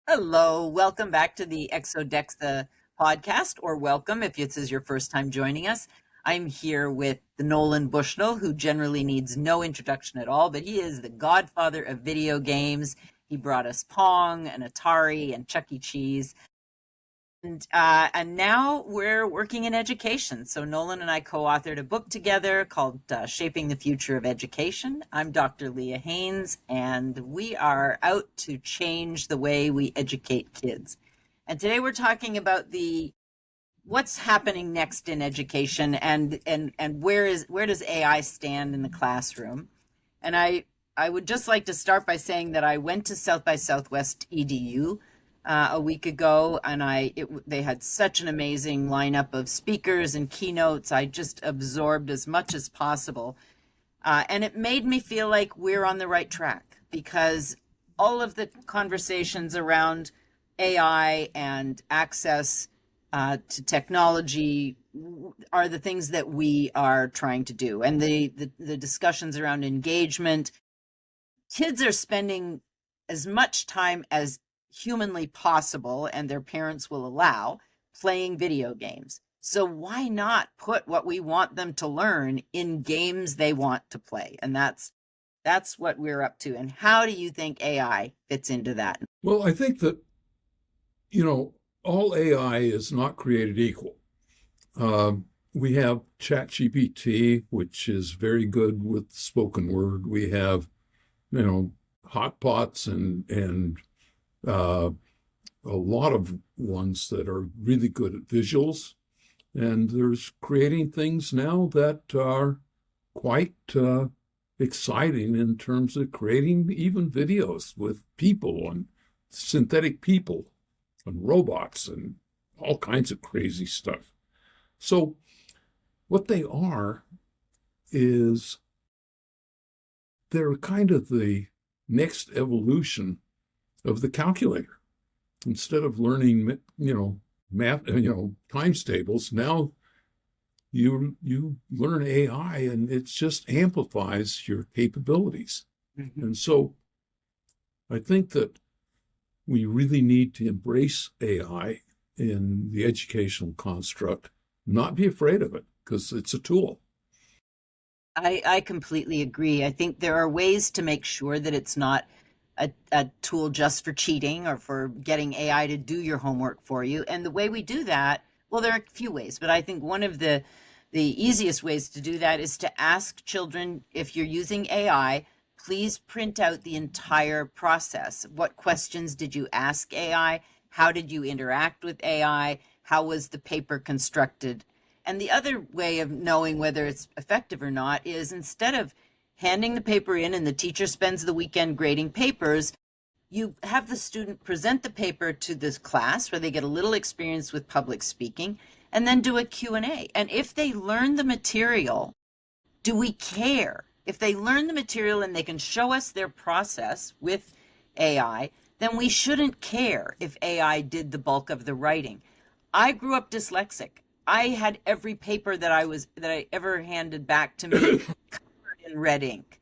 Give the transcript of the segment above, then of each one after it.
Hello, welcome back to the ExoDexa podcast, or welcome if this is your first time joining us. I'm here with the Nolan Bushnell, who generally needs no introduction at all, but he is the godfather of video games. He brought us Pong and Atari and Chuck E. Cheese. And now we're working in education. So Nolan and I co-authored a book together called Shaping the Future of Education. I'm Dr. Leah Hanes, and we are out to change the way we educate kids. And today we're talking about what's happening next in education and where does AI stand in the classroom. And I would just like to start by saying that I went to South by Southwest EDU a week ago, and they had such an amazing lineup of speakers and keynotes. I just absorbed as much as possible, and it made me feel like we're on the right track, because all of the conversations around AI and access to technology are the things that we are trying to do, and the discussions around engagement. Kids are spending as much time as humanly possible, and their parents will allow, playing video games. So why not put what we want them to learn in games they want to play? And that's what we're up to. And how do you think AI fits into that? Well, I think that, all AI is not created equal. We have ChatGPT, which is very good with spoken word. We have, hotpots and a lot of ones that are really good at visuals. And there's creating things now that are quite exciting in terms of creating even videos with people and synthetic people and robots and all kinds of crazy stuff. So what they are is they're kind of the next evolution of the calculator. Instead of learning, math, times tables, now you learn AI, and it just amplifies your capabilities. Mm-hmm. And so I think that we really need to embrace AI in the educational construct, not be afraid of it, because it's a tool. I completely agree. I think there are ways to make sure that it's not a tool just for cheating or for getting AI to do your homework for you. And the way we do that, well, there are a few ways, but I think one of the easiest ways to do that is to ask children, if you're using AI, please print out the entire process. What questions did you ask AI? How did you interact with AI? How was the paper constructed? And the other way of knowing whether it's effective or not is, instead of handing the paper in and the teacher spends the weekend grading papers, you have the student present the paper to this class where they get a little experience with public speaking, and then do a Q&A. And if they learn the material, do we care? If they learn the material and they can show us their process with AI, then we shouldn't care if AI did the bulk of the writing. I grew up dyslexic. I had every paper that I ever handed back to me covered in red ink.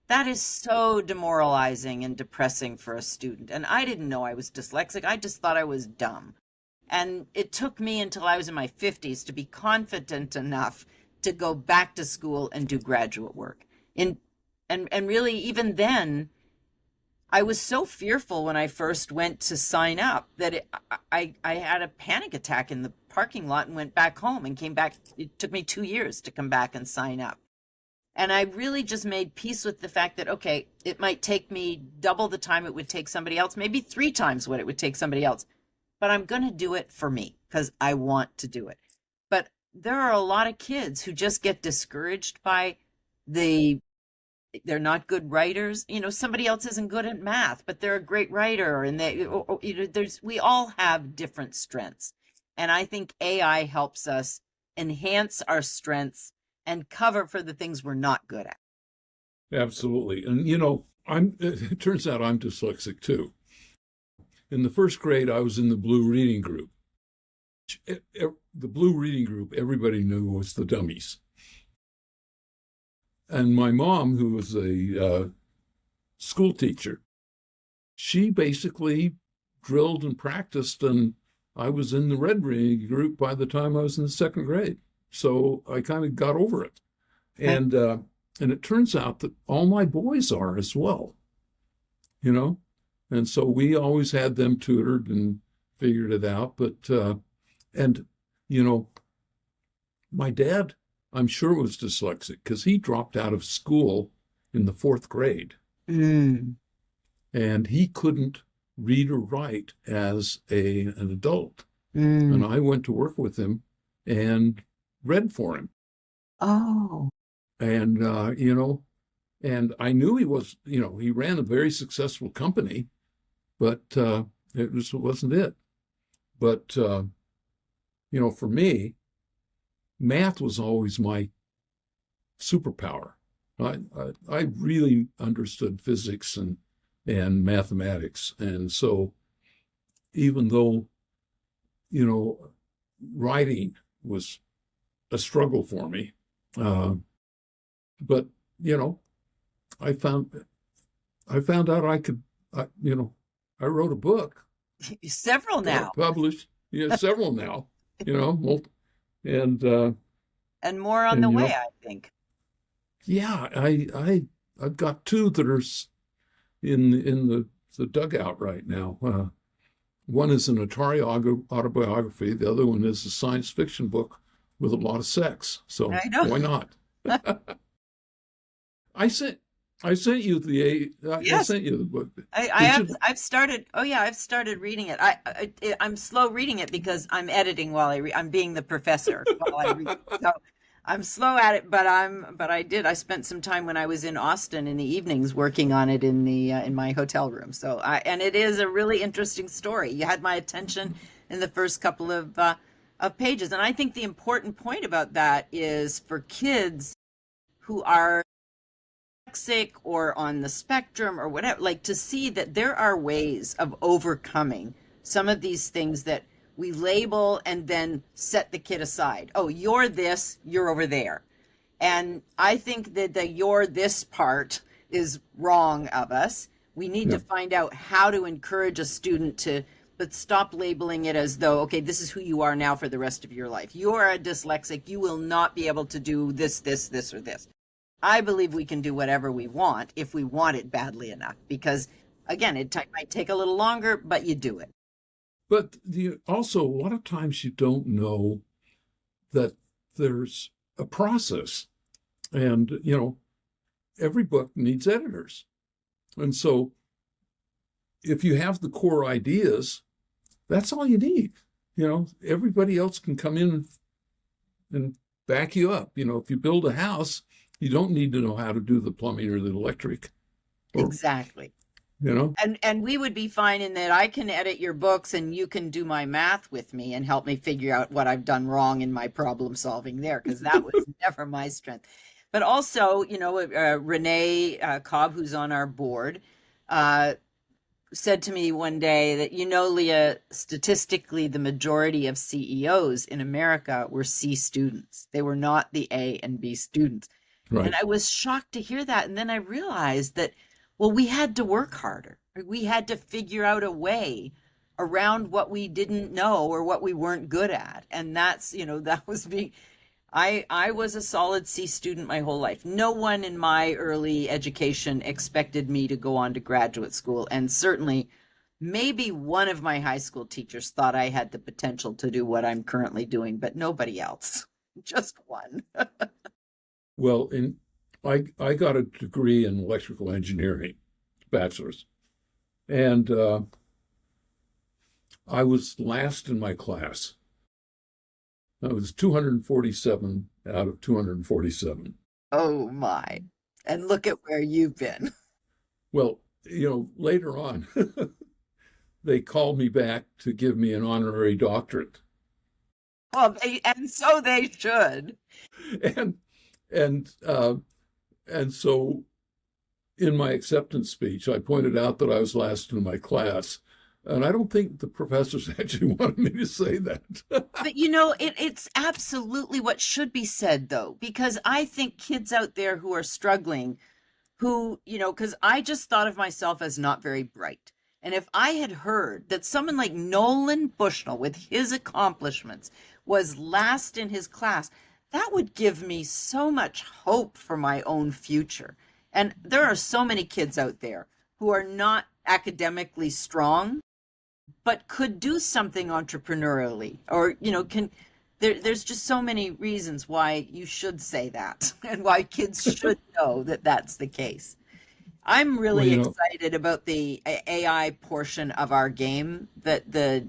That is so demoralizing and depressing for a student. And I didn't know I was dyslexic. I just thought I was dumb. And it took me until I was in my 50s to be confident enough to go back to school and do graduate work. And really, even then, I was so fearful when I first went to sign up that I had a panic attack in the parking lot and went back home and came back. It took me 2 years to come back and sign up. And I really just made peace with the fact that, okay, it might take me double the time it would take somebody else, maybe 3 times what it would take somebody else, but I'm going to do it for me because I want to do it. But there are a lot of kids who just get discouraged by they're not good writers. Somebody else isn't good at math, but they're a great writer, and we all have different strengths. And I think AI helps us enhance our strengths and cover for the things we're not good at. Absolutely. And, it turns out I'm dyslexic too. In the first grade, I was in the blue reading group. The blue reading group, everybody knew, was the dummies. And my mom, who was a school teacher, she basically drilled and practiced, and I was in the red reading group by the time I was in the second grade. So I kind of got over it. Okay. And it turns out that all my boys are as well, you know? And so we always had them tutored and figured it out. But, and, you know, my dad, I'm sure, was dyslexic because he dropped out of school in the fourth grade. Mm. And he couldn't read or write as an adult. Mm. And I went to work with him and read for him. Oh. And, you know, and I knew he was, you know, he ran a very successful company, but it wasn't it. But, you know, for me, math was always my superpower. I really understood physics and mathematics. And so even though, you know, writing was a struggle for me, but, you know, I found out I could, you know, I wrote a book. Several now. Published, yeah, several now, you know, and more on and the you way, know, I think. yeah, I've got two that are in the dugout right now. One is an Atari autobiography. The other one is a science fiction book with a lot of sex. So I know. why not? I sent you I Yes. sent you the book. I've started. Oh yeah, I've started reading it. I'm slow reading it because I'm editing while I read. I'm being the professor while I read. So I'm slow at it, but I spent some time when I was in Austin in the evenings working on it in my hotel room. So and it is a really interesting story. You had my attention in the first couple of pages, and I think the important point about that is for kids who are dyslexic or on the spectrum or whatever, like to see that there are ways of overcoming some of these things that we label and then set the kid aside. Oh, you're this, you're over there. And I think that the you're this part is wrong of us. We need Yeah. to find out how to encourage a student to, but stop labeling it as though, okay, this is who you are now for the rest of your life. You're a dyslexic. You will not be able to do this, or this. I believe we can do whatever we want if we want it badly enough, because again, it might take a little longer, but you do it. But also, a lot of times you don't know that there's a process. And, you know, every book needs editors. And so if you have the core ideas, that's all you need. You know, everybody else can come in and back you up. You know, if you build a house, you don't need to know how to do the plumbing or the electric. Or, Exactly. you know, And we would be fine in that I can edit your books and you can do my math with me and help me figure out what I've done wrong in my problem solving there, because that was never my strength. But also, you know, Renee Cobb, who's on our board, said to me one day that, you know, Leah, statistically, the majority of CEOs in America were C students. They were not the A and B students. right. And I was shocked to hear that. And then I realized that, well, we had to work harder. We had to figure out a way around what we didn't know or what we weren't good at. And that's, you know, that was me. I was a solid C student my whole life. No one in my early education expected me to go on to graduate school. And certainly maybe one of my high school teachers thought I had the potential to do what I'm currently doing, but nobody else, just one. Well, I got a degree in electrical engineering, bachelor's, and I was last in my class. I was 247 out of 247. Oh my. And look at where you've been. Well, you know, later on, they called me back to give me an honorary doctorate. Well, and so they should. And and so in my acceptance speech, I pointed out that I was last in my class. And I don't think the professors actually wanted me to say that. But you know, it's absolutely what should be said, though, because I think kids out there who are struggling, who, you know, because I just thought of myself as not very bright. And if I had heard that someone like Nolan Bushnell, with his accomplishments, was last in his class, that would give me so much hope for my own future. And there are so many kids out there who are not academically strong, but could do something entrepreneurially, or, there's just so many reasons why you should say that and why kids should know that that's the case. I'm Well, really excited about the AI portion of our game that the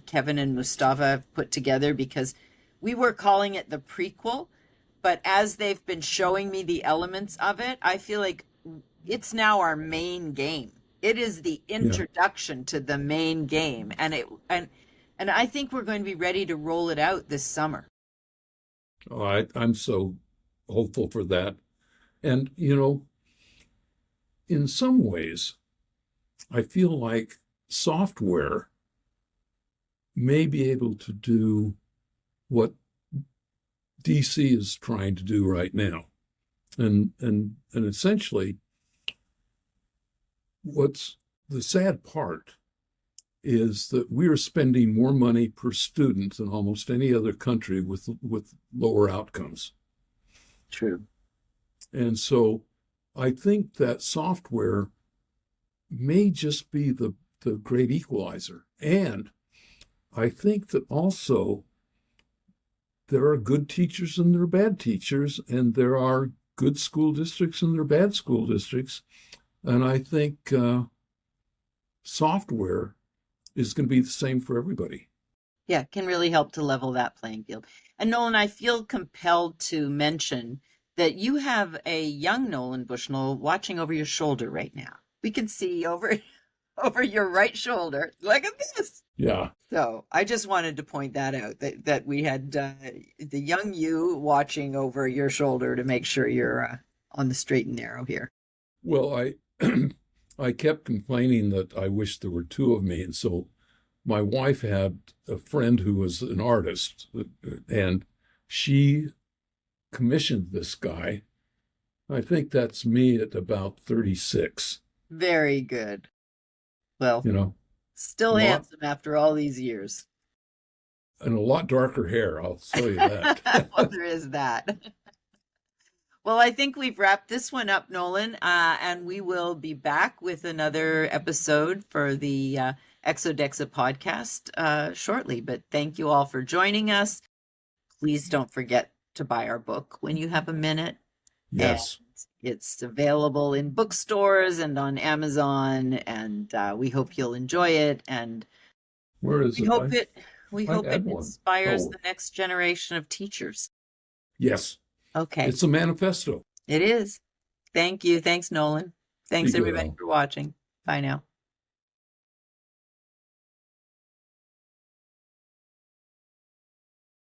Kevin and Mustafa have put together, because we were calling it the prequel, but as they've been showing me the elements of it, I feel like it's now our main game. It is the yeah. introduction to the main game, and I think we're going to be ready to roll it out this summer. Oh, I'm so hopeful for that. And, in some ways, I feel like software may be able to do what DC is trying to do right now. And essentially, what's the sad part is that we are spending more money per student than almost any other country with lower outcomes. True. And so I think that software may just be the great equalizer. And I think that also there are good teachers and there are bad teachers, and there are good school districts and there are bad school districts. And I think software is going to be the same for everybody. Yeah, can really help to level that playing field. And Nolan, I feel compelled to mention that you have a young Nolan Bushnell watching over your shoulder right now. We can see over your right shoulder. Look at this. Yeah. So I just wanted to point that out, that we had the young you watching over your shoulder to make sure you're on the straight and narrow here. Well, I kept complaining that I wish there were two of me. And so my wife had a friend who was an artist, and she commissioned this guy. I think that's me at about 36. Very good. Well, still not, handsome after all these years. and a lot darker hair, I'll tell you that. Well, there is that. Well, I think we've wrapped this one up, Nolan, and we will be back with another episode for the ExoDexa podcast shortly. But thank you all for joining us. Please don't forget to buy our book when you have a minute. Yes. And it's available in bookstores and on Amazon, and we hope you'll enjoy it. And where is it? We hope it inspires the next generation of teachers. Yes. Okay. It's a manifesto. It is. Thank you. Thanks, Nolan. Thanks, everybody, for watching. Bye now.